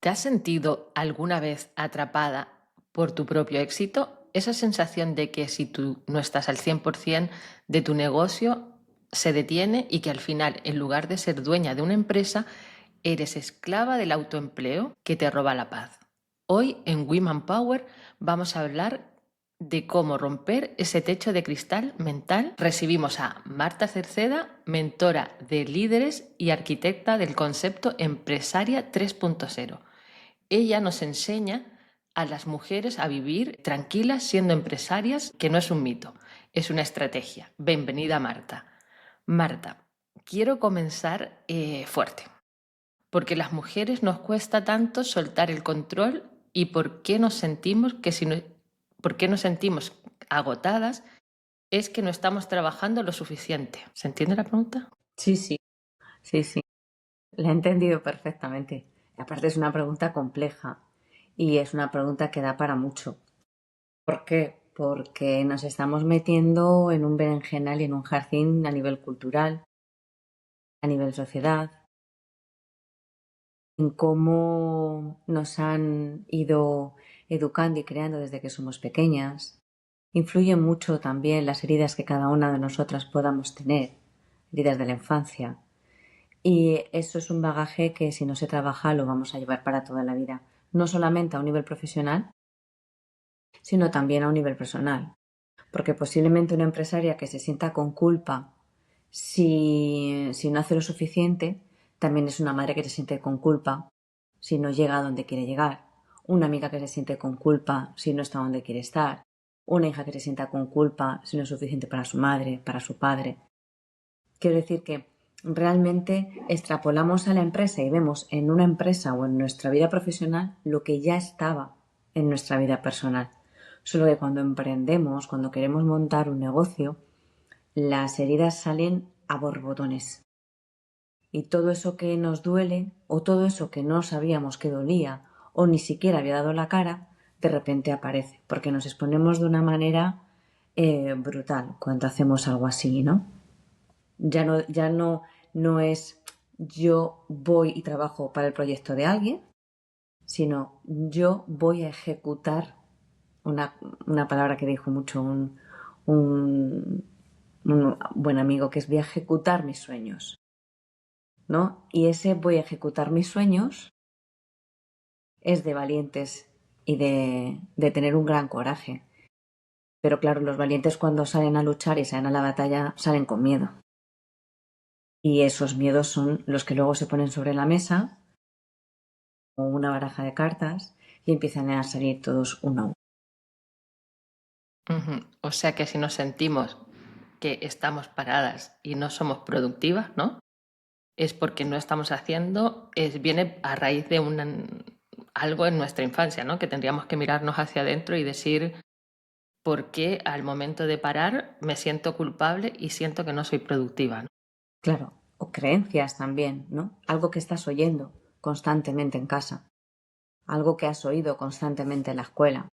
¿Te has sentido alguna vez atrapada por tu propio éxito? Esa sensación de que si tú no estás al 100% de tu negocio, se detiene y que al final, en lugar de ser dueña de una empresa, eres esclava del autoempleo que te roba la paz. Hoy en Women Power vamos a hablar de cómo romper ese techo de cristal mental. Recibimos a Marta Cerceda, mentora de líderes y arquitecta del concepto Empresaria 3.0. Ella nos enseña a las mujeres a vivir tranquilas siendo empresarias, que no es un mito, es una estrategia. Bienvenida, Marta. Marta, quiero comenzar fuerte, porque las mujeres nos cuesta tanto soltar el control y por qué nos sentimos por qué nos sentimos agotadas es que no estamos trabajando lo suficiente. ¿Se entiende la pregunta? Sí, sí, sí, sí. La he entendido perfectamente. Aparte es una pregunta compleja y es una pregunta que da para mucho. ¿Por qué? Porque nos estamos metiendo en un berenjenal y en un jardín a nivel cultural, a nivel sociedad, en cómo nos han ido educando y creando desde que somos pequeñas. Influye mucho también las heridas que cada una de nosotras podamos tener, heridas de la infancia. Y eso es un bagaje que si no se trabaja lo vamos a llevar para toda la vida. No solamente a un nivel profesional, sino también a un nivel personal. Porque posiblemente una empresaria que se sienta con culpa si no hace lo suficiente, también es una madre que se siente con culpa si no llega a donde quiere llegar. Una amiga que se siente con culpa si no está donde quiere estar. Una hija que se sienta con culpa si no es suficiente para su madre, para su padre. Quiero decir que realmente extrapolamos a la empresa y vemos en una empresa o en nuestra vida profesional lo que ya estaba en nuestra vida personal. Solo que cuando emprendemos, cuando queremos montar un negocio, las heridas salen a borbotones. Y todo eso que nos duele o todo eso que no sabíamos que dolía o ni siquiera había dado la cara, de repente aparece, porque nos exponemos de una manera brutal cuando hacemos algo así, ¿no? Ya no es yo voy y trabajo para el proyecto de alguien, sino yo voy a ejecutar una palabra que dijo mucho un, un buen amigo, que es voy a ejecutar mis sueños, ¿no? Y ese voy a ejecutar mis sueños es de valientes y de tener un gran coraje. Pero claro, los valientes cuando salen a luchar y salen a la batalla salen con miedo. Y esos miedos son los que luego se ponen sobre la mesa o una baraja de cartas y empiezan a salir todos uno a uno. O sea que si nos sentimos que estamos paradas y no somos productivas, ¿no? Es porque no estamos haciendo, viene a raíz de algo en nuestra infancia, ¿no? Que tendríamos que mirarnos hacia adentro y decir por qué al momento de parar me siento culpable y siento que no soy productiva, ¿no? Claro, o creencias también, ¿no? Algo que estás oyendo constantemente en casa, algo que has oído constantemente en la escuela.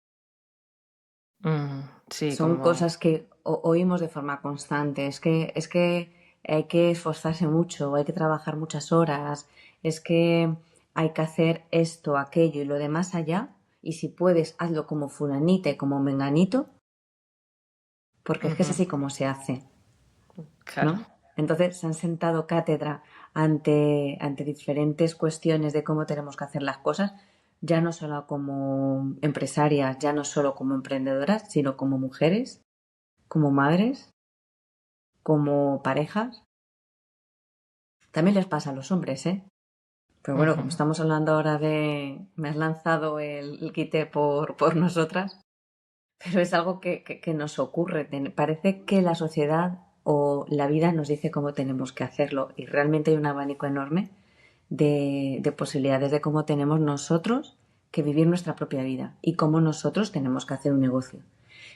Sí, Son como... cosas que oímos de forma constante. Es que hay que esforzarse mucho, hay que trabajar muchas horas, es que hay que hacer esto, aquello y lo demás allá. Y si puedes, hazlo como fulanita y como menganito, porque es que es ujú, así como se hace, claro. ¿no? Entonces se han sentado cátedra ante diferentes cuestiones de cómo tenemos que hacer las cosas, ya no solo como empresarias, ya no solo como emprendedoras, sino como mujeres, como madres, como parejas. También les pasa a los hombres, ¿eh? Pero bueno, Ujú. como estamos hablando ahora de... Me has lanzado el quite por nosotras, pero es algo que nos ocurre. Parece que la sociedad o la vida nos dice cómo tenemos que hacerlo y realmente hay un abanico enorme de posibilidades de cómo tenemos nosotros que vivir nuestra propia vida y cómo nosotros tenemos que hacer un negocio.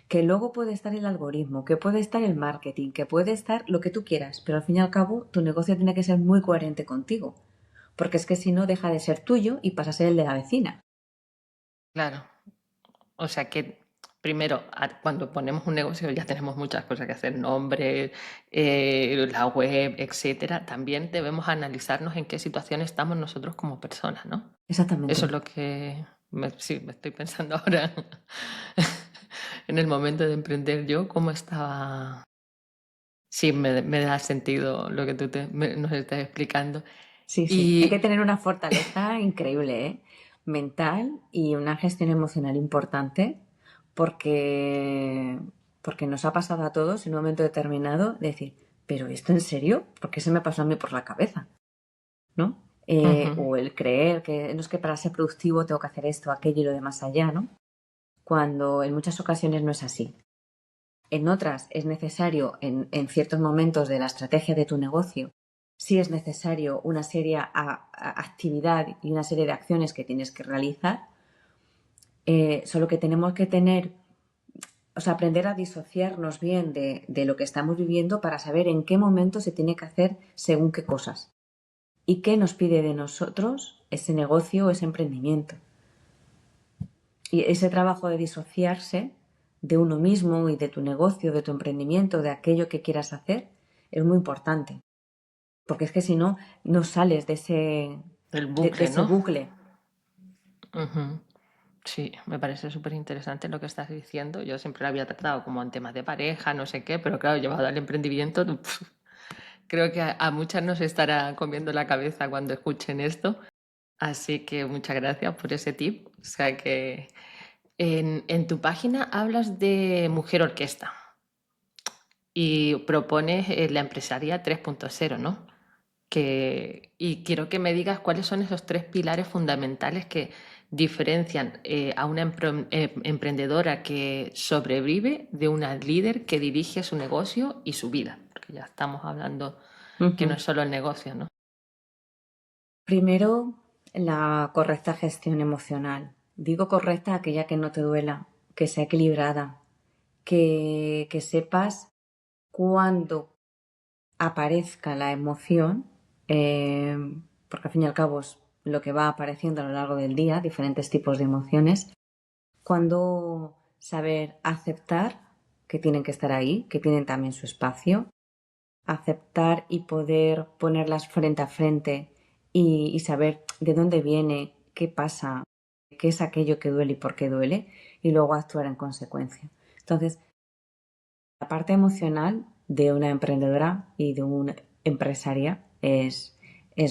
Que luego puede estar el algoritmo, que puede estar el marketing, que puede estar lo que tú quieras, pero al fin y al cabo tu negocio tiene que ser muy coherente contigo, porque es que si no deja de ser tuyo y pasa a ser el de la vecina. Claro. O sea que primero, cuando ponemos un negocio ya tenemos muchas cosas que hacer, nombre, la web, etcétera. También debemos analizarnos en qué situación estamos nosotros como personas, ¿no? Exactamente. Eso es lo que sí, me estoy pensando ahora en el momento de emprender yo, cómo estaba. Sí, me da sentido lo que nos estás explicando. Sí, sí. Hay que Y tener una fortaleza increíble, ¿eh? Mental y una gestión emocional importante porque, porque nos ha pasado a todos en un momento determinado decir, ¿pero esto en serio? ¿Por qué se me pasó a mí por la cabeza? ¿No? ujú, O el creer que no es que para ser productivo tengo que hacer esto, aquello y lo demás allá, ¿no? Cuando en muchas ocasiones no es así. En otras es necesario, en ciertos momentos de la estrategia de tu negocio, sí es necesario una serie a actividad y una serie de acciones que tienes que realizar, solo que tenemos que tener, o sea, aprender a disociarnos bien de lo que estamos viviendo para saber en qué momento se tiene que hacer según qué cosas y qué nos pide de nosotros ese negocio o ese emprendimiento. Y ese trabajo de disociarse de uno mismo y de tu negocio, de tu emprendimiento, de aquello que quieras hacer, es muy importante. Porque es que si no, no sales el de bucle, ese ¿no? bucle. Ujú. Sí, me parece súper interesante lo que estás diciendo. Yo siempre lo había tratado como en temas de pareja, no sé qué, pero claro, llevado al emprendimiento, creo que a muchas nos estará comiendo la cabeza cuando escuchen esto. Así que muchas gracias por ese tip. O sea que en tu página hablas de mujer orquesta y propones la empresaria 3.0, ¿no? Y quiero que me digas cuáles son esos tres pilares fundamentales que diferencian a una emprendedora que sobrevive de una líder que dirige su negocio y su vida, porque ya estamos hablando que no Ujú. es solo el negocio, ¿no? Primero, la correcta gestión emocional. Digo correcta aquella que no te duela, que sea equilibrada, que sepas cuándo aparezca la emoción, eh, porque al fin y al cabo es lo que va apareciendo a lo largo del día, diferentes tipos de emociones, cuando saber aceptar que tienen que estar ahí, que tienen también su espacio, aceptar y poder ponerlas frente a frente y saber de dónde viene, qué pasa, qué es aquello que duele y por qué duele, y luego actuar en consecuencia. Entonces, la parte emocional de una emprendedora y de una empresaria es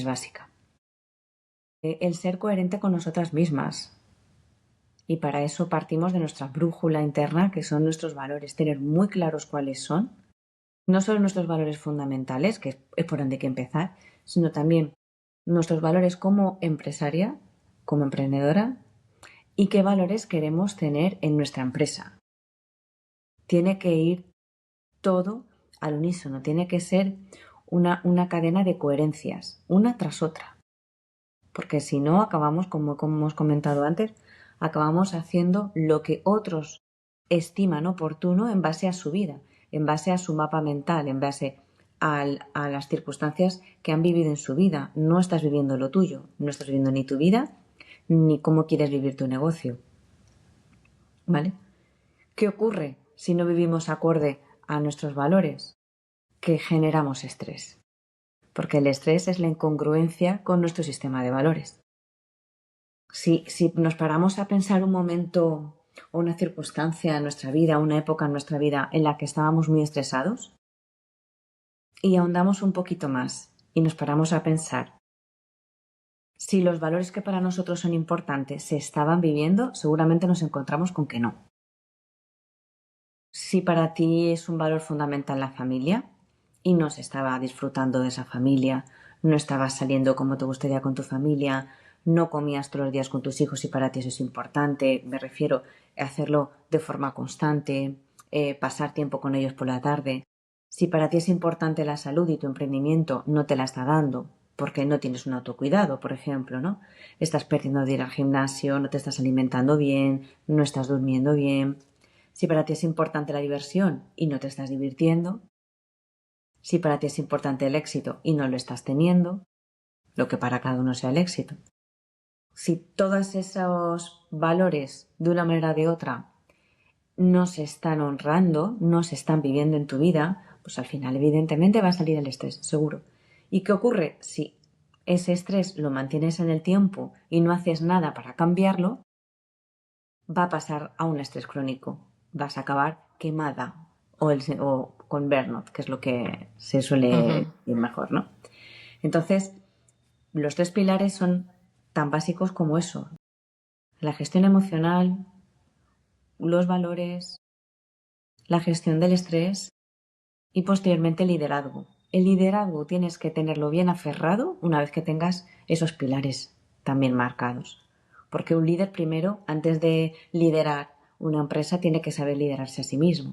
básica. El ser coherente con nosotras mismas. Y para eso partimos de nuestra brújula interna, que son nuestros valores, tener muy claros cuáles son, no solo nuestros valores fundamentales, que es por donde hay que empezar, sino también nuestros valores como empresaria, como emprendedora, y qué valores queremos tener en nuestra empresa. Tiene que ir todo al unísono, tiene que ser una cadena de coherencias, una tras otra. Porque si no, acabamos, como hemos comentado antes, acabamos haciendo lo que otros estiman oportuno en base a su vida, en base a su mapa mental, en base a las circunstancias que han vivido en su vida. No estás viviendo lo tuyo, no estás viviendo ni tu vida, ni cómo quieres vivir tu negocio. ¿Vale? ¿Qué ocurre si no vivimos acorde a nuestros valores? Que generamos estrés. Porque el estrés es la incongruencia con nuestro sistema de valores. Si nos paramos a pensar un momento o una circunstancia en nuestra vida, una época en nuestra vida en la que estábamos muy estresados y ahondamos un poquito más y nos paramos a pensar si los valores que para nosotros son importantes se estaban viviendo, seguramente nos encontramos con que no. Si para ti es un valor fundamental la familia y no se estaba disfrutando de esa familia, no estabas saliendo como te gustaría con tu familia, no comías todos los días con tus hijos y para ti eso es importante, me refiero a hacerlo de forma constante, pasar tiempo con ellos por la tarde. Si para ti es importante la salud y tu emprendimiento no te la está dando, porque no tienes un autocuidado, por ejemplo, ¿no? Estás perdiendo de ir al gimnasio, no te estás alimentando bien, no estás durmiendo bien. Si para ti es importante la diversión y no te estás divirtiendo, si para ti es importante el éxito y no lo estás teniendo, lo que para cada uno sea el éxito. Si todos esos valores, de una manera o de otra, no se están honrando, no se están viviendo en tu vida, pues al final evidentemente va a salir el estrés, seguro. ¿Y qué ocurre? Si ese estrés lo mantienes en el tiempo y no haces nada para cambiarlo, va a pasar a un estrés crónico. Vas a acabar quemada o con burnout, que es lo que se suele Ujú. decir mejor, ¿no? Entonces, los 3 pilares son tan básicos como eso. La gestión emocional, los valores, la gestión del estrés y posteriormente el liderazgo. El liderazgo tienes que tenerlo bien aferrado una vez que tengas esos pilares también marcados. Porque un líder primero, antes de liderar una empresa, tiene que saber liderarse a sí mismo.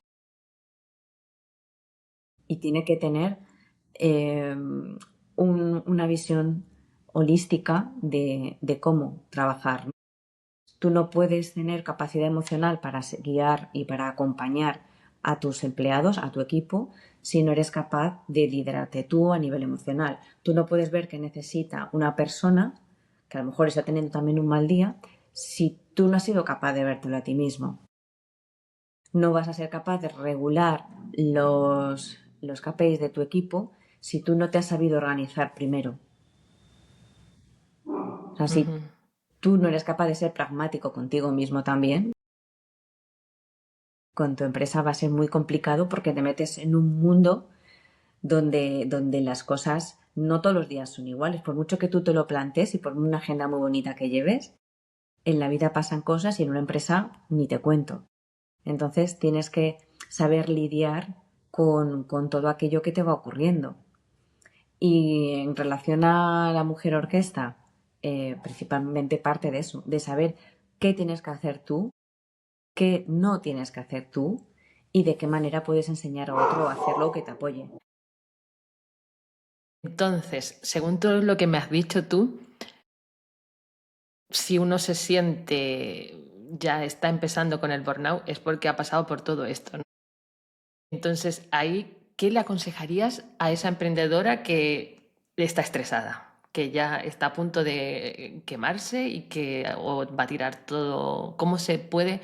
Y tiene que tener una visión holística de cómo trabajar. Tú no puedes tener capacidad emocional para guiar y para acompañar a tus empleados, a tu equipo, si no eres capaz de liderarte tú a nivel emocional. Tú no puedes ver que necesita una persona, que a lo mejor está teniendo también un mal día, si tú no has sido capaz de vértelo a ti mismo. No vas a ser capaz de regular los KPIs de tu equipo si tú no te has sabido organizar primero. O sea, si Ujú. tú no eres capaz de ser pragmático contigo mismo también, con tu empresa va a ser muy complicado porque te metes en un mundo donde las cosas no todos los días son iguales. Por mucho que tú te lo plantees y por una agenda muy bonita que lleves, en la vida pasan cosas y en una empresa ni te cuento. Entonces tienes que saber lidiar con todo aquello que te va ocurriendo. Y en relación a la mujer orquesta, principalmente parte de eso, de saber qué tienes que hacer tú, qué no tienes que hacer tú y de qué manera puedes enseñar a otro a hacerlo que te apoye. Entonces, según todo lo que me has dicho tú, si uno se siente ya está empezando con el burnout es porque ha pasado por todo esto, ¿no? Entonces, ahí, ¿qué le aconsejarías a esa emprendedora que está estresada, que ya está a punto de quemarse y que o va a tirar todo? ¿Cómo se puede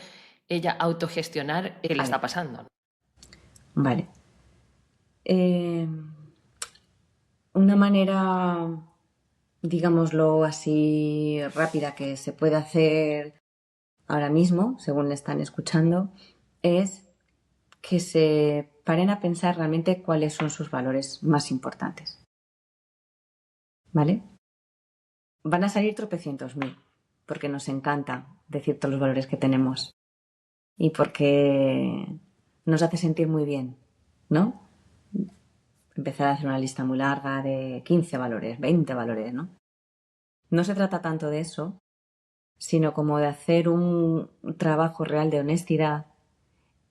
ella autogestionar qué le Vale, está pasando? vale. Eh, una manera, digámoslo así, rápida que se puede hacer ahora mismo, según están escuchando, es que se paren a pensar realmente cuáles son sus valores más importantes. ¿Vale? Van a salir tropecientos mil, porque nos encanta decir todos los valores que tenemos y porque nos hace sentir muy bien, ¿no? Empezar a hacer una lista muy larga de 15 valores, 20 valores, ¿no? No se trata tanto de eso, sino como de hacer un trabajo real de honestidad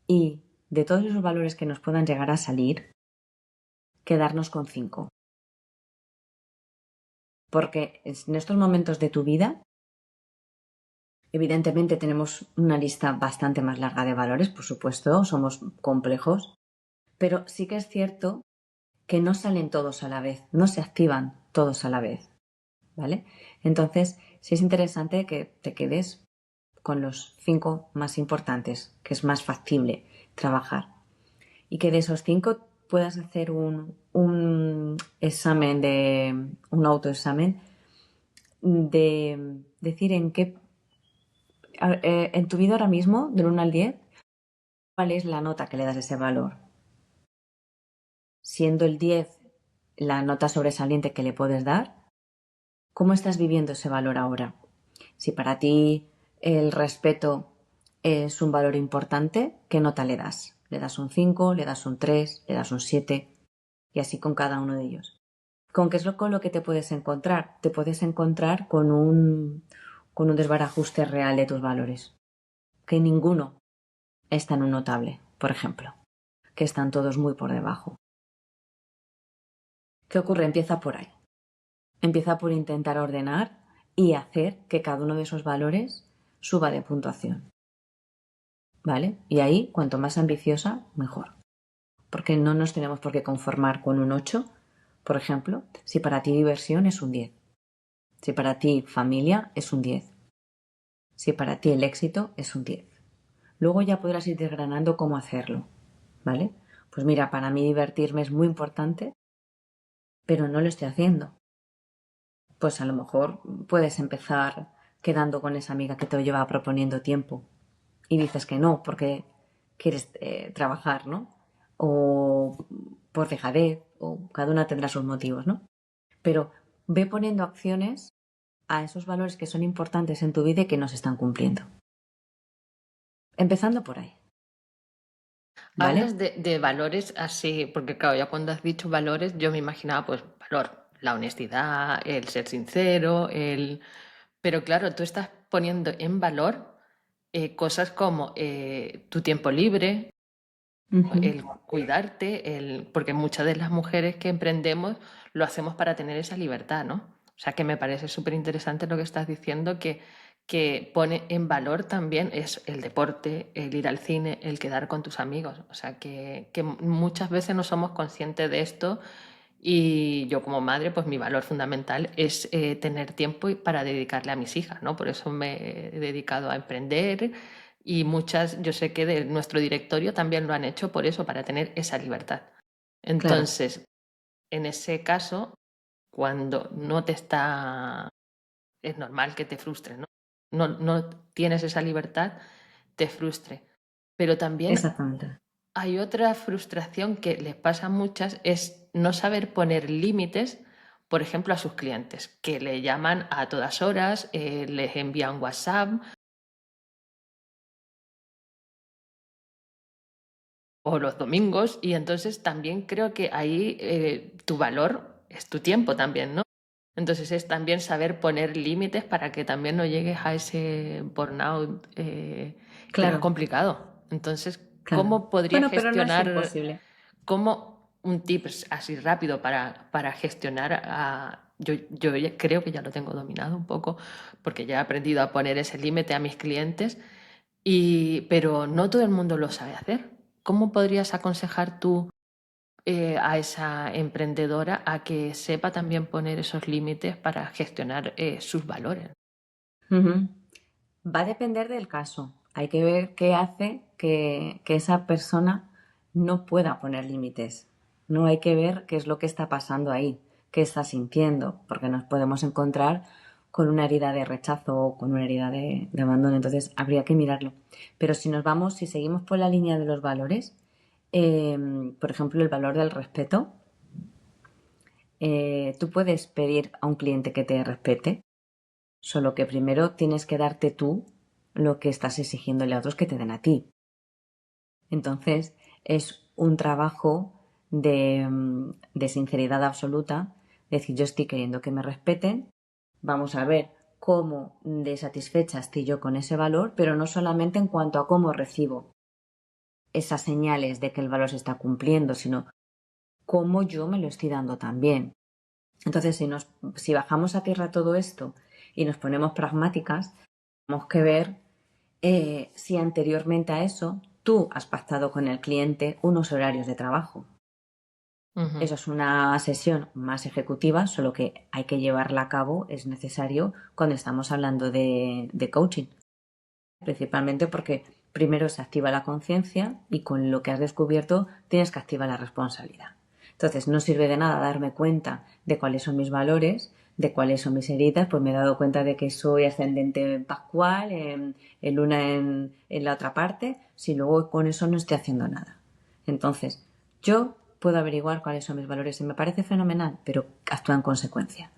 y de todos esos valores que nos puedan llegar a salir, quedarnos con 5. Porque en estos momentos de tu vida, evidentemente tenemos una lista bastante más larga de valores, por supuesto, somos complejos, pero sí que es cierto que no salen todos a la vez, no se activan todos a la vez, ¿vale? Entonces, sí es interesante que te quedes con los 5 más importantes, que es más factible trabajar. Y que de esos 5 puedas hacer un examen un autoexamen de decir en tu vida ahora mismo, del 1 al 10, cuál es la nota que le das a ese valor. Siendo el 10 la nota sobresaliente que le puedes dar, ¿cómo estás viviendo ese valor ahora? Si para ti el respeto es un valor importante, ¿qué nota le das? ¿Le das un 5, le das un 3, le das un 7? Y así con cada uno de ellos. ¿Con qué es con lo que te puedes encontrar? Te puedes encontrar con un desbarajuste real de tus valores. Que ninguno está en un notable, por ejemplo. Que están todos muy por debajo. ¿Qué ocurre? Empieza por ahí. Empieza por intentar ordenar y hacer que cada uno de esos valores suba de puntuación. ¿Vale? Y ahí, cuanto más ambiciosa, mejor. Porque no nos tenemos por qué conformar con un 8, por ejemplo, si para ti diversión es un 10. Si para ti familia es un 10. Si para ti el éxito es un 10. Luego ya podrás ir desgranando cómo hacerlo. ¿Vale? Pues mira, para mí divertirme es muy importante, pero no lo estoy haciendo. pues a lo mejor puedes empezar quedando con esa amiga que te lleva proponiendo tiempo y dices que no porque quieres trabajar, ¿no? O por dejadez, o cada una tendrá sus motivos, ¿no? Pero ve poniendo acciones a esos valores que son importantes en tu vida y que no se están cumpliendo. Empezando por ahí, ¿vale? Hablas de valores así, porque claro, ya cuando has dicho valores, yo me imaginaba pues valor, la honestidad, el ser sincero, el... Pero claro, tú estás poniendo en valor cosas como tu tiempo libre, Ujú. el cuidarte, porque muchas de las mujeres que emprendemos lo hacemos para tener esa libertad, ¿no? O sea que me parece súper interesante lo que estás diciendo, que pone en valor también es el deporte, el ir al cine, el quedar con tus amigos. O sea que muchas veces no somos conscientes de esto y yo como madre, pues mi valor fundamental es tener tiempo para dedicarle a mis hijas, ¿no? Por eso me he dedicado a emprender y muchas, yo sé que de nuestro directorio también lo han hecho por eso, para tener esa libertad. Claro, Entonces, en ese caso, cuando no te está, es normal que te frustre, ¿no? No tienes esa libertad, te frustre. Pero también exactamente. hay otra frustración que les pasa a muchas, es no saber poner límites, por ejemplo, a sus clientes, que le llaman a todas horas, les envían WhatsApp o los domingos, y entonces también creo que ahí tu valor es tu tiempo también, ¿no? Entonces es también saber poner límites para que también no llegues a ese burnout que es Claro, complicado. Entonces, claro. ¿cómo podría Bueno, pero no es gestionar, imposible. cómo un tip así rápido para gestionar yo creo que ya lo tengo dominado un poco, porque ya he aprendido a poner ese límite a mis clientes, pero no todo el mundo lo sabe hacer. ¿Cómo podrías aconsejar tú a esa emprendedora a que sepa también poner esos límites para gestionar sus valores? Ujú. Va a depender del caso. Hay que ver qué hace que esa persona no pueda poner límites. No hay que ver qué es lo que está pasando ahí, qué está sintiendo, porque nos podemos encontrar con una herida de rechazo o con una herida de abandono. Entonces habría que mirarlo. Pero si nos vamos, si seguimos por la línea de los valores, por ejemplo, el valor del respeto, tú puedes pedir a un cliente que te respete, solo que primero tienes que darte tú lo que estás exigiéndole a otros que te den a ti. Entonces, es un trabajo de sinceridad absoluta, decir, yo estoy queriendo que me respeten, vamos a ver cómo de satisfecha estoy yo con ese valor, pero no solamente en cuanto a cómo recibo esas señales de que el valor se está cumpliendo, sino cómo yo me lo estoy dando también. Entonces, si bajamos a tierra todo esto y nos ponemos pragmáticas, tenemos que ver si anteriormente a eso tú has pactado con el cliente unos horarios de trabajo. Ujú. Eso es una sesión más ejecutiva, solo que hay que llevarla a cabo, es necesario cuando estamos hablando de coaching. Principalmente porque primero se activa la conciencia y con lo que has descubierto tienes que activar la responsabilidad. Entonces no sirve de nada darme cuenta de cuáles son mis valores, de cuáles son mis heridas, pues me he dado cuenta de que soy ascendente pascual, en luna en la otra parte, si luego con eso no estoy haciendo nada. Entonces, yo puedo averiguar cuáles son mis valores y me parece fenomenal, pero actúa en consecuencia.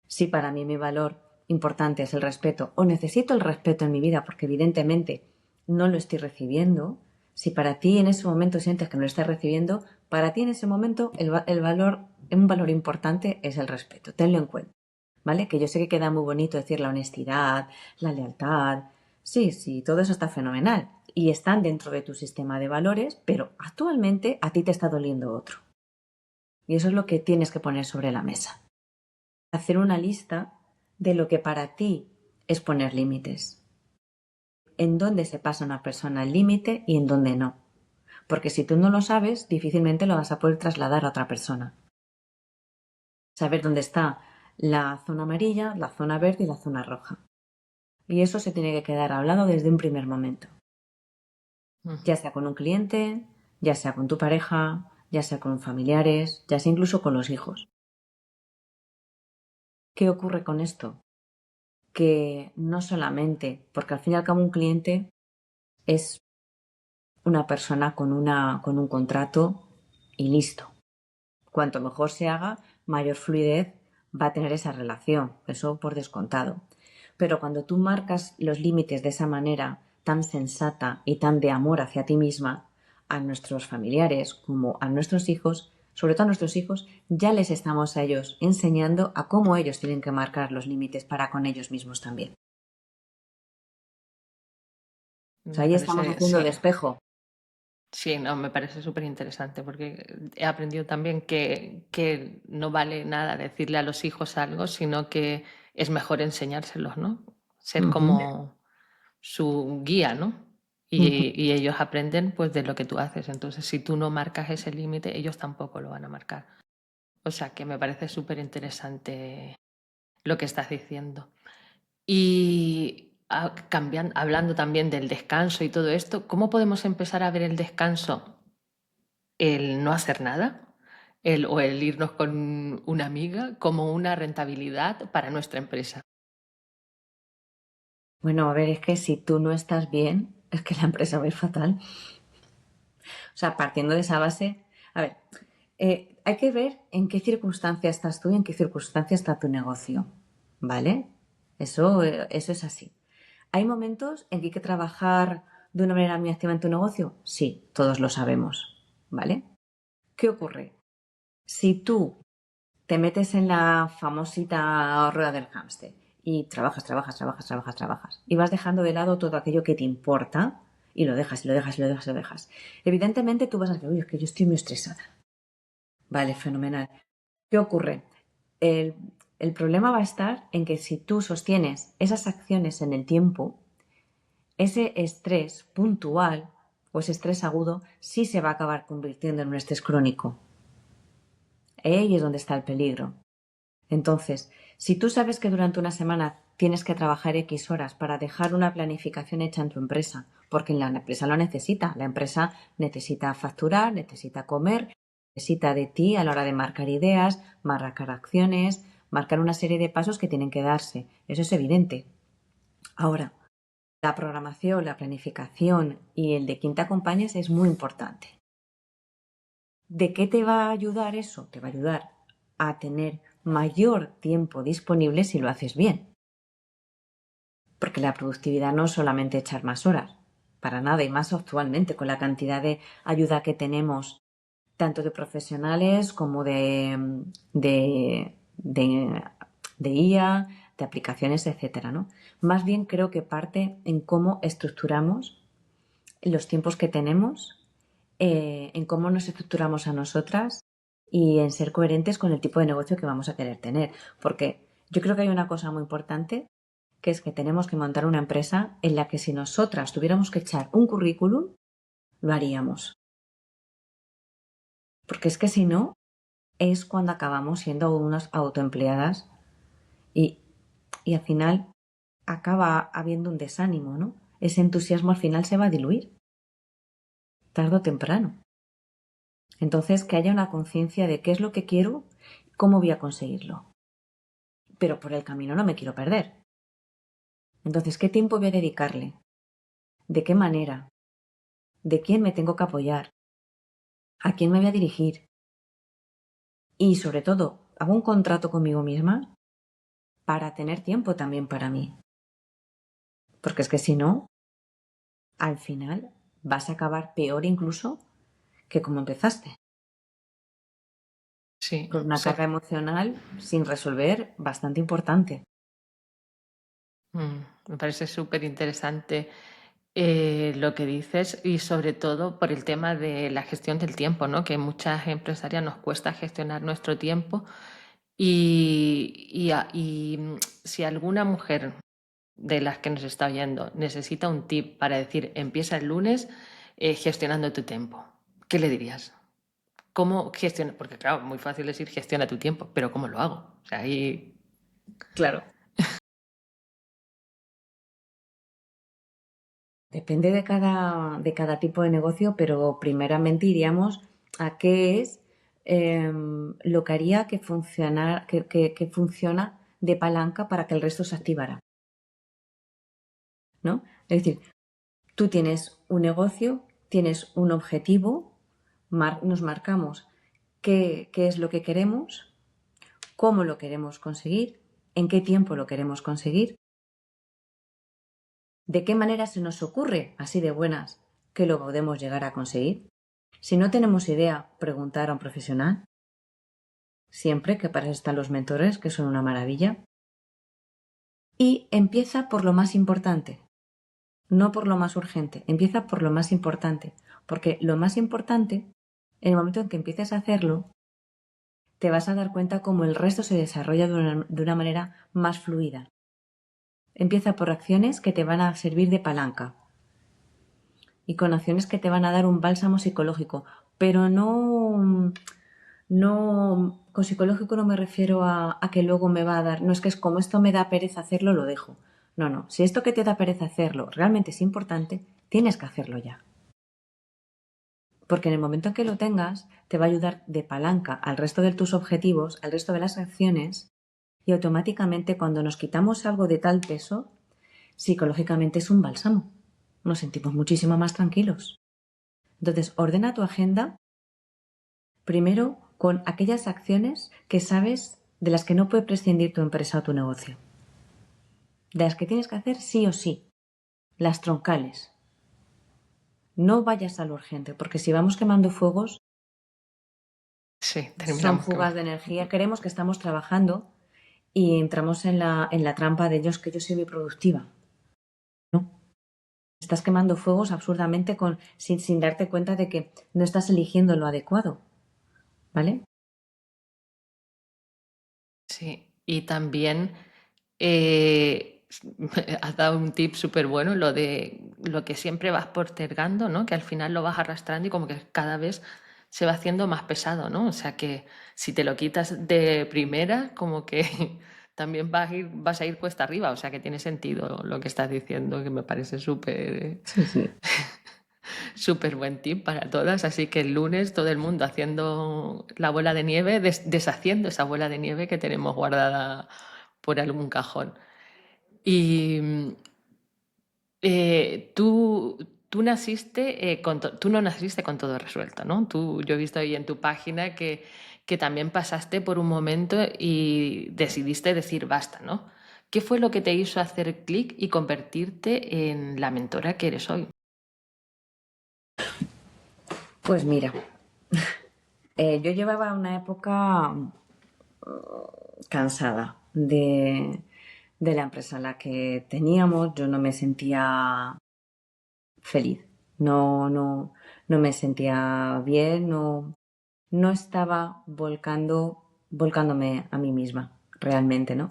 Si para mí mi valor importante es el respeto o necesito el respeto en mi vida porque evidentemente no lo estoy recibiendo, si para ti en ese momento sientes que no lo estás recibiendo, para ti en ese momento un valor importante es el respeto. Tenlo en cuenta, ¿vale? Que yo sé que queda muy bonito decir la honestidad, la lealtad. Sí, sí, todo eso está fenomenal y están dentro de tu sistema de valores, pero actualmente a ti te está doliendo otro. Y eso es lo que tienes que poner sobre la mesa. Hacer una lista de lo que para ti es poner límites. En dónde se pasa una persona el límite y en dónde no. Porque si tú no lo sabes, difícilmente lo vas a poder trasladar a otra persona. Saber dónde está la zona amarilla, la zona verde y la zona roja. Y eso se tiene que quedar hablado desde un primer momento. Ujú. Ya sea con un cliente, ya sea con tu pareja, ya sea con familiares, ya sea incluso con los hijos. ¿Qué ocurre con esto? Que no solamente, porque al fin y al cabo un cliente es una persona con un contrato y listo. Cuanto mejor se haga, mayor fluidez va a tener esa relación, eso por descontado. Pero cuando tú marcas los límites de esa manera tan sensata y tan de amor hacia ti misma, a nuestros familiares como a nuestros hijos, sobre todo a nuestros hijos, ya les estamos a ellos enseñando a cómo ellos tienen que marcar los límites para con ellos mismos también. O sea, Me ahí estamos parece, haciendo sí, de espejo. sí, no, me parece súper interesante porque he aprendido también que no vale nada decirle a los hijos algo, sino que es mejor enseñárselos, ¿no? Ser Ujú, como su guía, ¿no? ujú. Y ellos aprenden pues de lo que tú haces. Entonces, si tú no marcas ese límite, ellos tampoco lo van a marcar. O sea, que me parece súper interesante lo que estás diciendo. Y hablando también del descanso y todo esto, ¿cómo podemos empezar a ver el descanso? El no hacer nada, o el irnos con una amiga como una rentabilidad para nuestra empresa. Bueno, a ver, es que si tú no estás bien, es que la empresa va a ir fatal. O sea, partiendo de esa base, a ver, hay que ver en qué circunstancia estás tú y en qué circunstancia está tu negocio, ¿vale? Eso es así. ¿Hay momentos en que hay que trabajar de una manera muy activa en tu negocio? Sí, todos lo sabemos, ¿vale? ¿Qué ocurre? Si tú te metes en la famosita rueda del hámster y trabajas y vas dejando de lado todo aquello que te importa y lo dejas y lo dejas y lo dejas y lo dejas. Evidentemente tú vas a decir, oye, es que yo estoy muy estresada. Vale, fenomenal. ¿Qué ocurre? El, el problema va a estar en que si tú sostienes esas acciones en el tiempo, ese estrés puntual o ese estrés agudo sí se va a acabar convirtiendo en un estrés crónico. Ahí es donde está el peligro. Entonces, si tú sabes que durante una semana tienes que trabajar X horas para dejar una planificación hecha en tu empresa, porque la empresa lo necesita, la empresa necesita facturar, necesita comer, necesita de ti a la hora de marcar ideas, marcar acciones, marcar una serie de pasos que tienen que darse. Eso es evidente. Ahora, la programación, la planificación y el de quién te acompañes es muy importante. ¿De qué te va a ayudar eso? Te va a ayudar a tener mayor tiempo disponible si lo haces bien. Porque la productividad no es solamente echar más horas, para nada, y más actualmente con la cantidad de ayuda que tenemos, tanto de profesionales como de IA, de aplicaciones, etcétera, ¿no? Más bien creo que parte en cómo estructuramos los tiempos que tenemos, en cómo nos estructuramos a nosotras y en ser coherentes con el tipo de negocio que vamos a querer tener. Porque yo creo que hay una cosa muy importante, que es que tenemos que montar una empresa en la que si nosotras tuviéramos que echar un currículum, lo haríamos. Porque es que si no, es cuando acabamos siendo unas autoempleadas y, y al final acaba habiendo un desánimo, ¿no? Ese entusiasmo al final se va a diluir, tarde o temprano. Entonces, que haya una conciencia de qué es lo que quiero, cómo voy a conseguirlo. Pero por el camino no me quiero perder. Entonces, ¿qué tiempo voy a dedicarle? ¿De qué manera? ¿De quién me tengo que apoyar? ¿A quién me voy a dirigir? Y sobre todo, hago un contrato conmigo misma para tener tiempo también para mí. Porque es que si no, al final vas a acabar peor incluso que como empezaste. Sí, Con una sí. carga emocional sin resolver bastante importante. Me parece súper interesante lo que dices y sobre todo por el tema de la gestión del tiempo, ¿no? Que muchas empresarias nos cuesta gestionar nuestro tiempo si alguna mujer de las que nos está oyendo necesita un tip para decir empieza el lunes gestionando tu tiempo, ¿qué le dirías? ¿Cómo gestiona? Porque claro, muy fácil decir gestiona tu tiempo, pero ¿cómo lo hago? O sea, ahí... Claro. Depende de cada tipo de negocio, pero primeramente iríamos a qué es lo que haría que funciona de palanca para que el resto se activara, ¿no? Es decir, tú tienes un negocio, tienes un objetivo, nos marcamos qué es lo que queremos, cómo lo queremos conseguir, en qué tiempo lo queremos conseguir, de qué manera se nos ocurre, así de buenas, que lo podemos llegar a conseguir. Si no tenemos idea, preguntar a un profesional, siempre, que para eso están los mentores, que son una maravilla. Y empieza por lo más importante, no por lo más urgente, empieza por lo más importante, porque lo más importante, en el momento en que empieces a hacerlo, te vas a dar cuenta cómo el resto se desarrolla de una manera más fluida. Empieza por acciones que te van a servir de palanca y con acciones que te van a dar un bálsamo psicológico, pero no, con psicológico no me refiero a que luego me va a dar, no es que es como esto me da pereza hacerlo, lo dejo. No, si esto que te da pereza hacerlo realmente es importante, tienes que hacerlo ya. Porque en el momento en que lo tengas, te va a ayudar de palanca al resto de tus objetivos, al resto de las acciones, y automáticamente cuando nos quitamos algo de tal peso, psicológicamente es un bálsamo. Nos sentimos muchísimo más tranquilos. Entonces, ordena tu agenda primero con aquellas acciones que sabes de las que no puede prescindir tu empresa o tu negocio. De las que tienes que hacer sí o sí. Las troncales. No vayas a lo urgente, porque si vamos quemando fuegos, Sí, son terminamos fugas de energía. Creemos que estamos trabajando y entramos en la trampa de ellos que yo soy muy productiva. No. Estás quemando fuegos absurdamente sin darte cuenta de que no estás eligiendo lo adecuado. ¿Vale? Sí, y también eh, has dado un tip súper bueno, lo de lo que siempre vas postergando, ¿no? Que al final lo vas arrastrando y como que cada vez se va haciendo más pesado, ¿no? O sea que si te lo quitas de primera, como que también vas a ir cuesta arriba, o sea que tiene sentido lo que estás diciendo, que me parece súper Sí. súper buen tip para todas. Así que el lunes todo el mundo haciendo la bola de nieve, deshaciendo esa bola de nieve que tenemos guardada por algún cajón. Y tú naciste tú no naciste con todo resuelto, ¿no? Yo he visto ahí en tu página que también pasaste por un momento y decidiste decir basta, ¿no? ¿Qué fue lo que te hizo hacer clic y convertirte en la mentora que eres hoy? Pues mira, yo llevaba una época cansada de la empresa en la que teníamos. Yo no me sentía feliz, no me sentía bien, no estaba volcándome a mí misma, realmente, ¿no?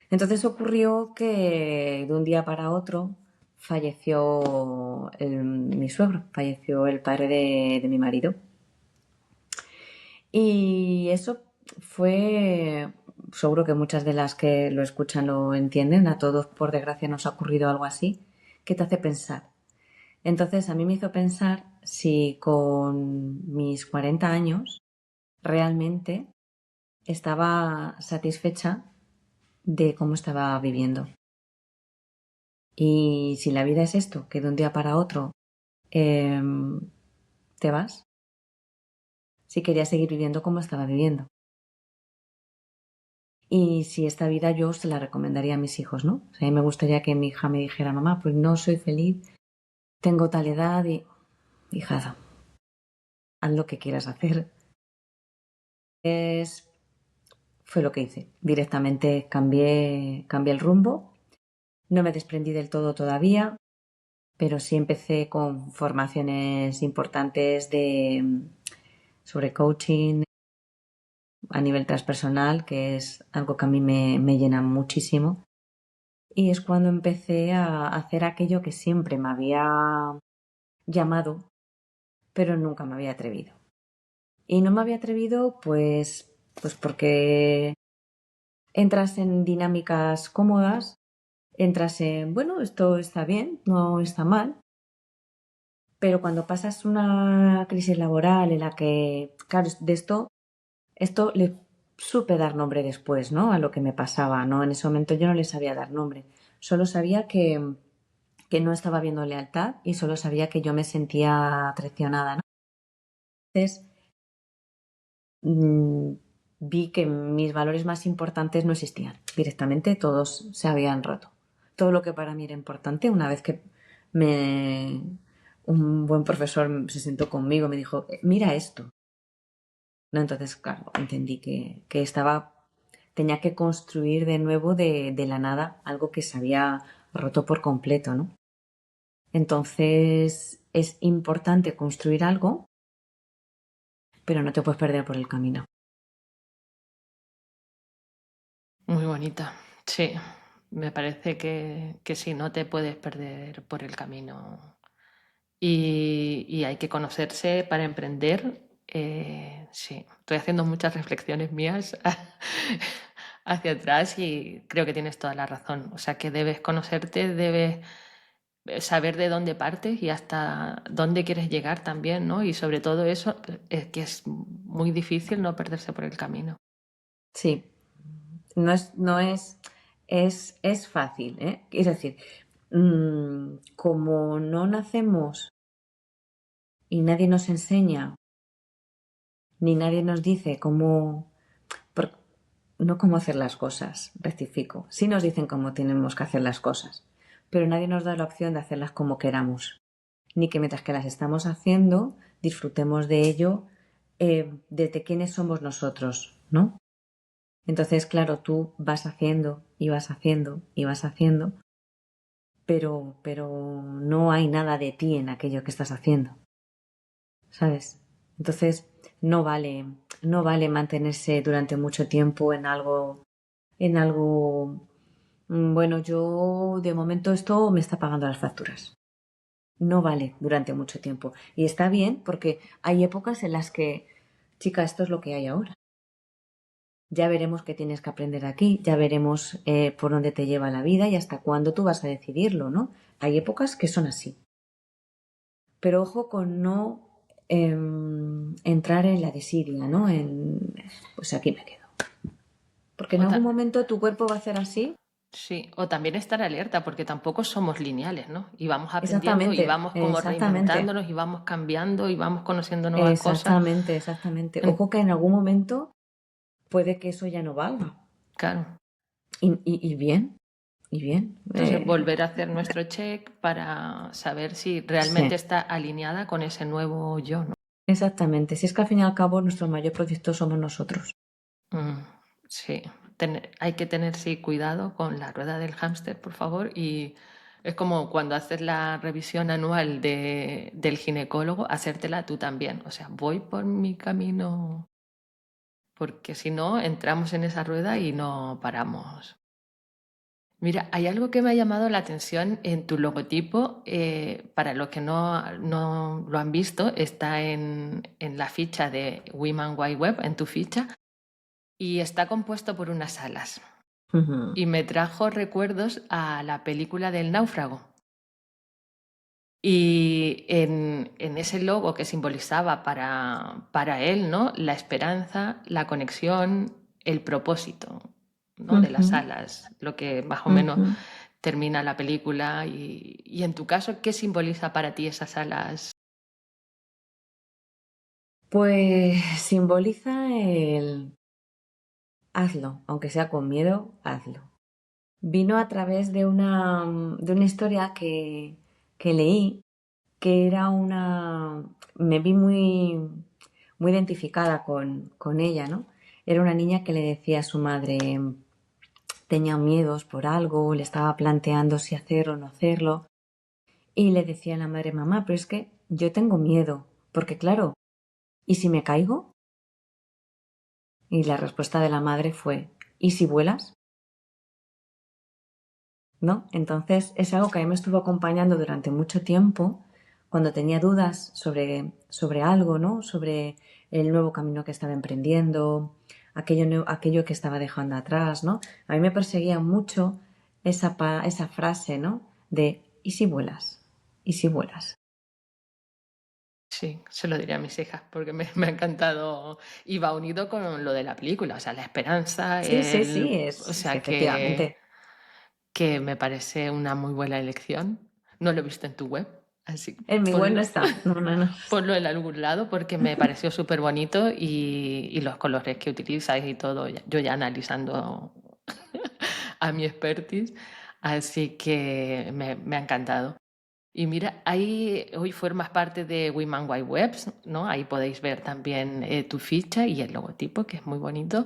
Entonces ocurrió que de un día para otro falleció mi suegro, falleció el padre de mi marido. Y eso fue, seguro que muchas de las que lo escuchan lo entienden, a todos por desgracia nos ha ocurrido algo así, que te hace pensar. Entonces a mí me hizo pensar si con mis 40 años realmente estaba satisfecha de cómo estaba viviendo. Y si la vida es esto, que de un día para otro te vas, si quería seguir viviendo como estaba viviendo. Y si esta vida yo se la recomendaría a mis hijos, ¿no? O sea, a mí me gustaría que mi hija me dijera, mamá, pues no soy feliz, tengo tal edad y, hijada, haz lo que quieras hacer. Fue lo que hice. Directamente cambié el rumbo. No me desprendí del todo todavía, pero sí empecé con formaciones importantes sobre coaching a nivel transpersonal, que es algo que a mí me llena muchísimo. Y es cuando empecé a hacer aquello que siempre me había llamado, pero nunca me había atrevido. Y no me había atrevido pues porque entras en dinámicas cómodas, entras en, bueno, esto está bien, no está mal, pero cuando pasas una crisis laboral en la que, claro, de esto supe dar nombre después, ¿no? A lo que me pasaba, ¿no? En ese momento yo no le sabía dar nombre. Solo sabía que no estaba viendo lealtad y solo sabía que yo me sentía traicionada, ¿no? Entonces, mm, vi que mis valores más importantes no existían. Directamente todos se habían roto. Todo lo que para mí era importante, una vez que me, un buen profesor se sentó conmigo, me dijo, mira esto. ¿No? Entonces, claro, entendí que tenía que construir de nuevo de la nada algo que se había roto por completo, ¿no? Entonces, es importante construir algo, pero no te puedes perder por el camino. Muy bonita. Sí, me parece que sí, no te puedes perder por el camino. Y hay que conocerse para emprender. Sí, estoy haciendo muchas reflexiones mías hacia atrás y creo que tienes toda la razón. O sea, que debes conocerte, debes saber de dónde partes y hasta dónde quieres llegar también, ¿no? Y sobre todo eso, es que es muy difícil no perderse por el camino. Sí, no es fácil, ¿eh? Es decir, como no nacemos y nadie nos enseña, ni nadie nos dice no cómo hacer las cosas, rectifico. Sí nos dicen cómo tenemos que hacer las cosas, pero nadie nos da la opción de hacerlas como queramos, ni que mientras que las estamos haciendo disfrutemos de ello desde quiénes somos nosotros, ¿no? Entonces, claro, tú vas haciendo y vas haciendo y vas haciendo, pero no hay nada de ti en aquello que estás haciendo, ¿sabes? Entonces, no vale mantenerse durante mucho tiempo en algo, bueno, yo de momento esto me está pagando las facturas. No vale durante mucho tiempo. Y está bien porque hay épocas en las que, chica, esto es lo que hay ahora. Ya veremos qué tienes que aprender aquí, ya veremos por dónde te lleva la vida y hasta cuándo tú vas a decidirlo, ¿no? Hay épocas que son así. Pero ojo con no entrar en la desidia, ¿no? Pues aquí me quedo. Porque en O algún ta- momento tu cuerpo va a hacer así. sí, o también estar alerta, porque tampoco somos lineales, ¿no? Y vamos aprendiendo y Exactamente, vamos como exactamente, reinventándonos y vamos cambiando y vamos conociendo nuevas cosas. exactamente, exactamente. En- Ojo que en algún momento puede que eso ya no valga. claro. Y bien, y bien. Entonces, volver a hacer nuestro check para saber si Sí, realmente está alineada con ese nuevo yo, ¿no? exactamente. Si es que al fin y al cabo nuestro mayor proyecto somos nosotros. Mm, sí, hay que tener sí, cuidado con la rueda del hámster, por favor. Y es como cuando haces la revisión anual del ginecólogo, hacértela tú también. O sea, voy por mi camino, porque si no, entramos en esa rueda y no paramos. Mira, hay algo que me ha llamado la atención en tu logotipo. Para los que no lo han visto, está en la ficha de Women Wide Web, en tu ficha, y está compuesto por unas alas. Ujú. Y me trajo recuerdos a la película del náufrago. Y en ese logo que simbolizaba para él, ¿no? La esperanza, la conexión, el propósito, ¿no? De las Ujú, alas, lo que más o menos ujú. termina la película. Y en tu caso, ¿qué simboliza para ti esas alas? Pues simboliza el hazlo, aunque sea con miedo, hazlo. Vino a través de una historia que leí, que era me vi muy identificada con ella, ¿no? Era una niña que le decía a su madre, tenía miedos por algo, le estaba planteando si hacerlo o no hacerlo, y le decía a la madre, mamá, pero es que yo tengo miedo, porque claro, ¿y si me caigo? Y la respuesta de la madre fue, ¿y si vuelas? ¿No? Entonces es algo que a mí me estuvo acompañando durante mucho tiempo cuando tenía dudas sobre algo, ¿no? Sobre el nuevo camino que estaba emprendiendo, aquello que estaba dejando atrás, ¿no? A mí me perseguía mucho esa frase, ¿no? De ¿y si vuelas? ¿Y si vuelas? Sí, se lo diré a mis hijas porque me ha encantado y va unido con lo de la película, o sea, la esperanza, Sí, sí, sí, o sí, sea, efectivamente. que me parece una muy buena elección. No lo he visto en tu web, así En mi web no ponlo, está. No, no, no. ponlo en algún lado porque me pareció súper bonito y los colores que utilizáis y todo, yo ya analizando a mi expertise, así que me ha encantado. Y mira, ahí hoy formas parte de Women Wide Webs, ¿no? Ahí podéis ver también tu ficha y el logotipo, que es muy bonito.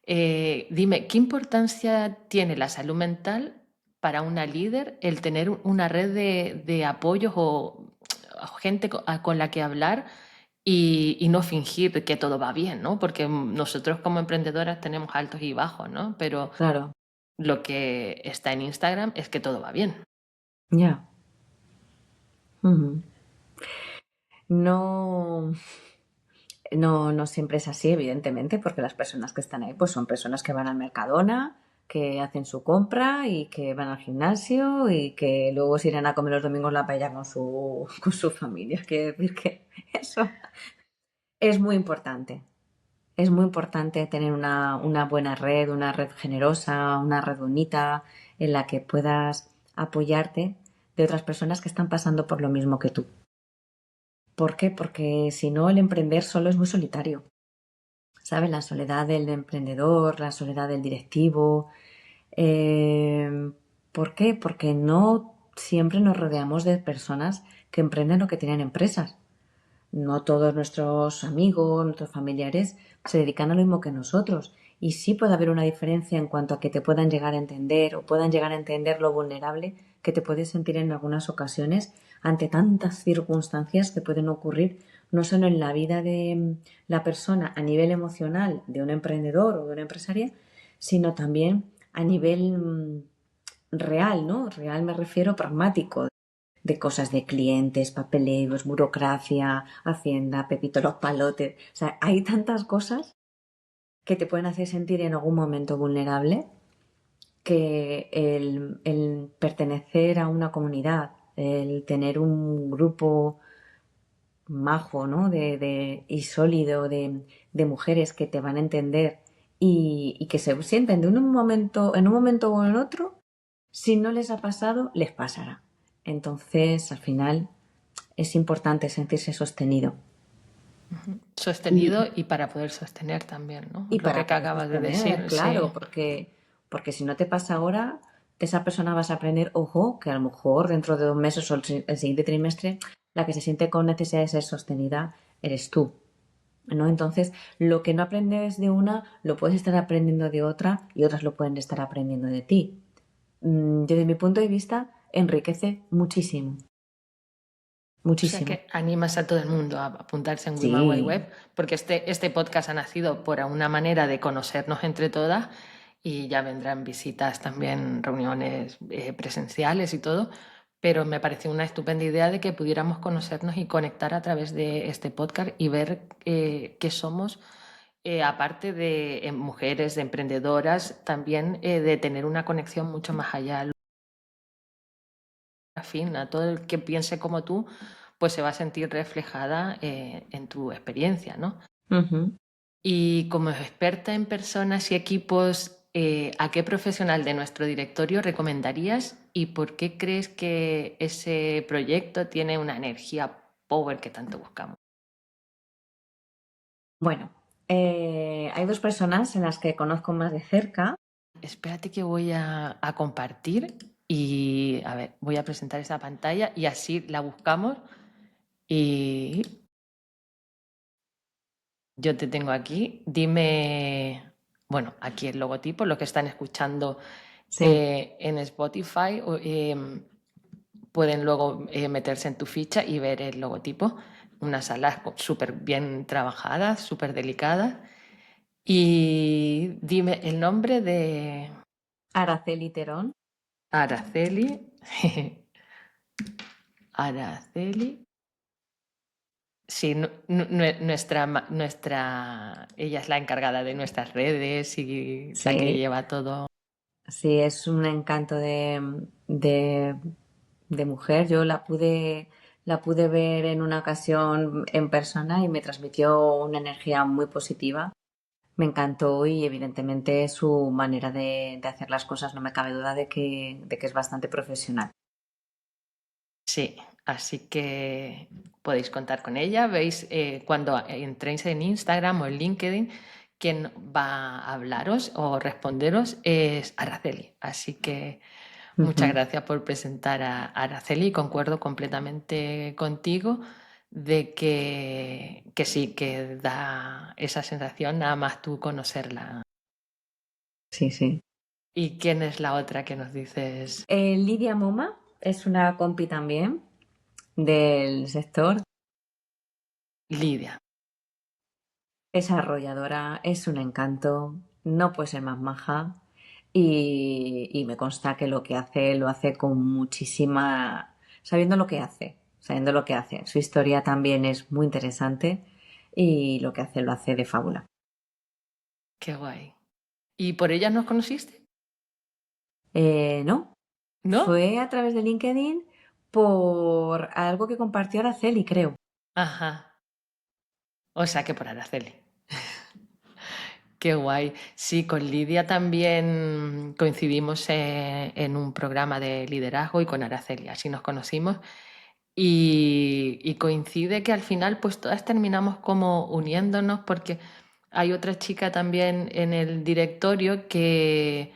Dime, ¿qué importancia tiene la salud mental para una líder el tener una red de apoyos o gente con la que hablar y no fingir que todo va bien, ¿no? Porque nosotros como emprendedoras tenemos altos y bajos, ¿no? Pero Claro, lo que está en Instagram es que todo va bien. ya. Ujú. No, no siempre es así, evidentemente, porque las personas que están ahí pues son personas que van al Mercadona, que hacen su compra y que van al gimnasio y que luego se irán a comer los domingos la paella con su familia. Quiere decir que eso es muy importante. Es muy importante tener una buena red, una red generosa, una red bonita en la que puedas apoyarte de otras personas que están pasando por lo mismo que tú. ¿Por qué? Porque si no, el emprender solo es muy solitario. ¿Sabes? La soledad del emprendedor, la soledad del directivo. Eh, ¿Por qué? Porque no siempre nos rodeamos de personas que emprenden o que tienen empresas. No todos nuestros amigos, nuestros familiares se dedican a lo mismo que nosotros. Y sí puede haber una diferencia en cuanto a que te puedan llegar a entender o puedan llegar a entender lo vulnerable que te puedes sentir en algunas ocasiones ante tantas circunstancias que pueden ocurrir no solo en la vida de la persona a nivel emocional de un emprendedor o de una empresaria, sino también a nivel real, ¿no? Real me refiero pragmático, de cosas de clientes, papeleos, burocracia, hacienda, Pepito los palotes. O sea, hay tantas cosas que te pueden hacer sentir en algún momento vulnerable que el pertenecer a una comunidad, el tener un grupo majo, ¿no? Y sólido de mujeres que te van a entender y que se sienten en un momento o en otro, si no les ha pasado, les pasará. Entonces, al final, es importante sentirse sostenido. Sostenido y para poder sostener también, ¿no? Y Lo que para poder acabas de sostener, decir, sí. claro, porque si no te pasa ahora, de esa persona vas a aprender, ojo, que a lo mejor dentro de 2 meses o el siguiente trimestre, la que se siente con necesidad de ser sostenida eres tú, ¿no? Entonces, lo que no aprendes de una, lo puedes estar aprendiendo de otra y otras lo pueden estar aprendiendo de ti. Desde mi punto de vista, enriquece muchísimo, O sea muchísimo. que animas a todo el mundo a apuntarse en Women Wide Sí, Web, porque este podcast ha nacido por una manera de conocernos entre todas y ya vendrán visitas también, reuniones presenciales y todo, pero me pareció una estupenda idea de que pudiéramos conocernos y conectar a través de este podcast y ver qué somos, aparte de mujeres, de emprendedoras, también de tener una conexión mucho más allá. Afín a todo el que piense como tú, pues se va a sentir reflejada en tu experiencia, ¿no? ujú. Y como experta en personas y equipos, ¿a qué profesional de nuestro directorio recomendarías y por qué crees que ese proyecto tiene una energía power que tanto buscamos? Bueno, hay dos personas en las que conozco más de cerca. Espérate que voy a compartir y, a ver, voy a presentar esa pantalla y así la buscamos y yo te tengo aquí. Dime, bueno, aquí el logotipo, los que están escuchando Sí, en Spotify pueden luego meterse en tu ficha y ver el logotipo. Unas alas súper bien trabajadas, súper delicadas. Y dime el nombre de Araceli Terón. Araceli. Araceli. Sí, ella es la encargada de nuestras redes y la que Sí, lleva todo. sí, es un encanto de mujer. Yo la pude La pude ver en una ocasión en persona y me transmitió una energía muy positiva. Me encantó y evidentemente su manera de hacer las cosas no me cabe duda de que es bastante profesional. Sí, así que podéis contar con ella. Veis, cuando entréis en Instagram o en LinkedIn, quien va a hablaros o responderos es Araceli. Así que muchas Ujú. gracias por presentar a Araceli. Concuerdo completamente contigo de que sí, que da esa sensación nada más tú conocerla. Sí, sí. ¿Y quién es la otra que nos dices? Lidia Moma es una compi también del sector. Lidia. Desarrolladora, es un encanto, no puede ser más maja y me consta que lo que hace lo hace con muchísima, sabiendo lo que hace, sabiendo lo que hace. Su historia también es muy interesante y lo que hace lo hace de fábula. Qué guay. ¿Y por ella nos conociste? No, ¿No? fue a través de LinkedIn por algo que compartió Araceli, creo. Ajá. O sea que por Araceli. Qué guay. Sí, con Lidia también coincidimos en un programa de liderazgo y con Araceli, así nos conocimos. Y coincide que al final pues todas terminamos como uniéndonos porque hay otra chica también en el directorio que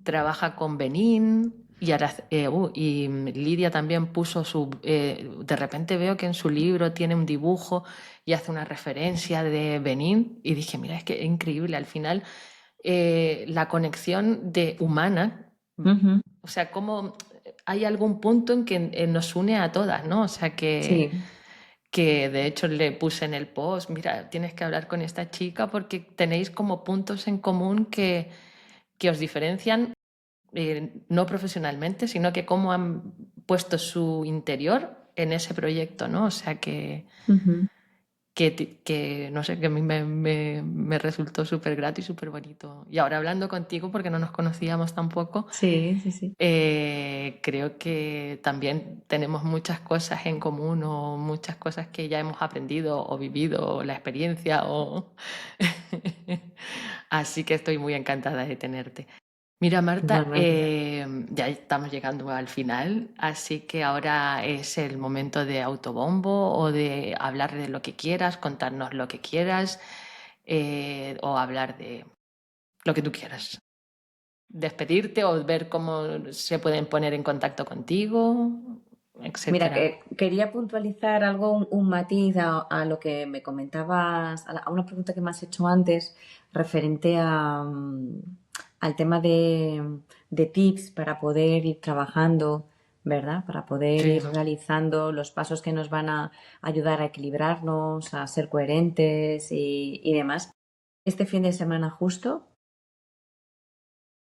trabaja con Benín y Lidia también puso de repente veo que en su libro tiene un dibujo y hace una referencia de Benín y dije, mira, es que es increíble, al final la conexión de humana, Ujú. o sea, cómo hay algún punto en que nos une a todas, ¿no? O sea, Sí. que de hecho le puse en el post, mira, tienes que hablar con esta chica porque tenéis como puntos en común que os diferencian, no profesionalmente, sino que cómo han puesto su interior en ese proyecto, ¿no? O sea, Ujú. que no sé, que a mí me resultó súper grato y súper bonito. Y ahora hablando contigo, porque no nos conocíamos tampoco, Sí, sí, sí. creo que también tenemos muchas cosas en común o muchas cosas que ya hemos aprendido o vivido, o la experiencia o... Así que estoy muy encantada de tenerte. Mira, Marta, Igualmente. ya estamos llegando al final, así que ahora es el momento de autobombo o de hablar de lo que quieras, contarnos lo que quieras, o hablar de lo que tú quieras. Despedirte o ver cómo se pueden poner en contacto contigo, Mira, etcétera. que quería puntualizar algo, un matiz a lo que me comentabas, a una pregunta que me has hecho antes, referente al tema de tips para poder ir trabajando, ¿verdad? Para poder Sí. ir realizando los pasos que nos van a ayudar a equilibrarnos, a ser coherentes y demás. Este fin de semana justo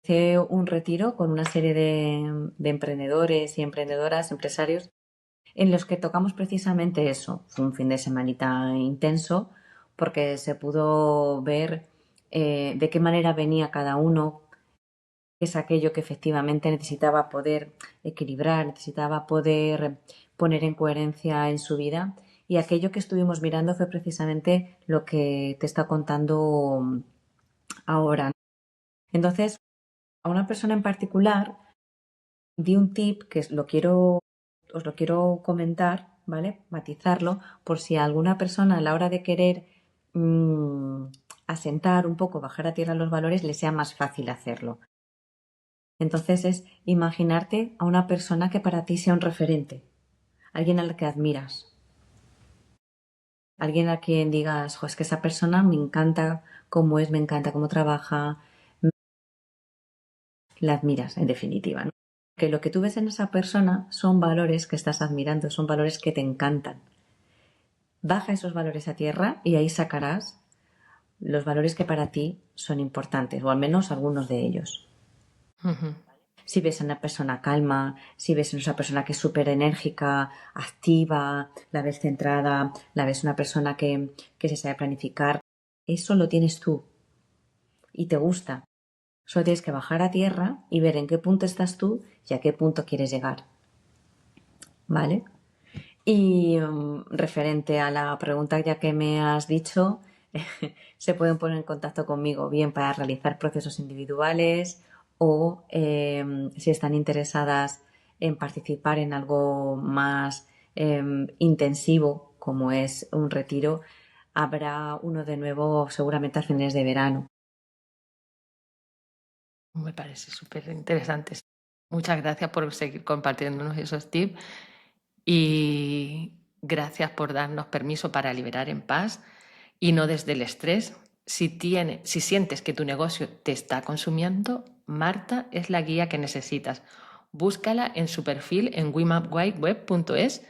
hice un retiro con una serie de emprendedores y emprendedoras, empresarios en los que tocamos precisamente eso. Fue un fin de semanita intenso porque se pudo ver de qué manera venía cada uno, qué es aquello que efectivamente necesitaba poder equilibrar, necesitaba poder poner en coherencia en su vida. Y aquello que estuvimos mirando fue precisamente lo que te está contando ahora. Entonces, a una persona en particular di un tip que os lo quiero comentar, ¿vale? Matizarlo, por si a alguna persona a la hora de querer mm, asentar un poco, bajar a tierra los valores, le sea más fácil hacerlo. Entonces es imaginarte a una persona que para ti sea un referente, alguien al que admiras, alguien a quien digas, jo, es que esa persona me encanta cómo es, me encanta cómo trabaja, la admiras, en definitiva, ¿no? Que lo que tú ves en esa persona son valores que estás admirando, son valores que te encantan. Baja esos valores a tierra y ahí sacarás los valores que para ti son importantes, o al menos algunos de ellos. Ujú. Si ves a una persona calma, si ves a una persona que es súper enérgica, activa, la ves centrada, la ves una persona que se sabe planificar, eso lo tienes tú y te gusta. Solo tienes que bajar a tierra y ver en qué punto estás tú y a qué punto quieres llegar. ¿Vale? Y referente a la pregunta ya que me has dicho, se pueden poner en contacto conmigo bien para realizar procesos individuales o si están interesadas en participar en algo más intensivo, como es un retiro, habrá uno de nuevo seguramente a fines de verano. Me parece súper interesante. Muchas gracias por seguir compartiéndonos esos tips y gracias por darnos permiso para liberar en paz y no desde el estrés. Si sientes que tu negocio te está consumiendo, Marta es la guía que necesitas. Búscala en su perfil en wemapwhiteweb.es,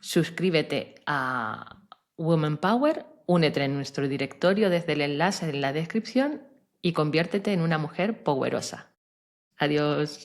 suscríbete a Woman Power, únete en nuestro directorio desde el enlace en la descripción y conviértete en una mujer poderosa. Adiós.